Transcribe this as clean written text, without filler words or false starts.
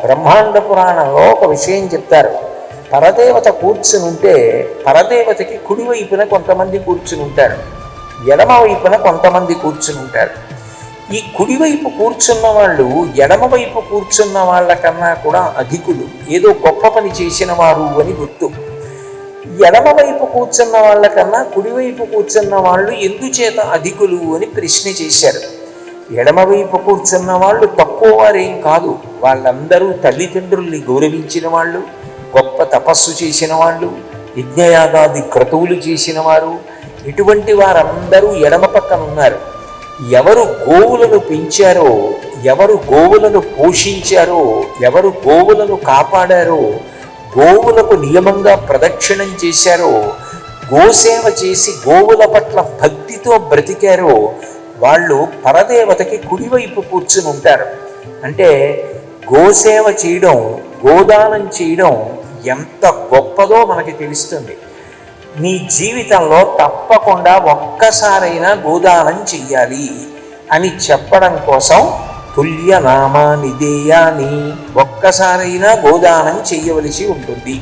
బ్రహ్మాండ పురాణంలో ఒక విషయం చెప్తారు. పరదేవత కూర్చుని ఉంటే పరదేవతకి కుడివైపున కొంతమంది కూర్చుని ఉంటారు, ఎడమ వైపున కొంతమంది కూర్చుని ఉంటారు. ఈ కుడివైపు కూర్చున్న వాళ్ళు ఎడమవైపు కూర్చున్న వాళ్ళకన్నా కూడా అధికులు, ఏదో గొప్ప పని చేసిన వారు అని గుర్తు. ఎడమవైపు కూర్చున్న వాళ్ళకన్నా కుడివైపు కూర్చున్న వాళ్ళు ఎందుచేత అధికులు అని ప్రశ్న చేశారు. ఎడమవైపు కూర్చున్న వాళ్ళు తక్కువ వారేం కాదు, వాళ్ళందరూ తల్లిదండ్రుల్ని గౌరవించిన వాళ్ళు, గొప్ప తపస్సు చేసిన వాళ్ళు, యజ్ఞయాగాది క్రతువులు చేసిన వారు. ఇటువంటి వారందరూ ఎడమ పక్కన ఉన్నారు. ఎవరు గోవులను పెంచారో, ఎవరు గోవులను పోషించారో, ఎవరు గోవులను కాపాడారో, గోవులకు నియమంగా ప్రదక్షిణం చేశారో, గోసేవ చేసి గోవుల పట్ల భక్తితో బ్రతికారో వాళ్ళు పరదేవతకి కుడివైపు కూర్చుని ఉంటారు. అంటే గోసేవ చేయడం, గోదానం చేయడం ఎంత గొప్పదో మనకి తెలుస్తుంది. నీ జీవితంలో తప్పకుండా ఒక్కసారైనా గోదానం చెయ్యాలి అని చెప్పడం కోసం తుల్యనామానిదేయాని, ఒక్కసారైనా గోదానం చెయ్యవలసి ఉంటుంది.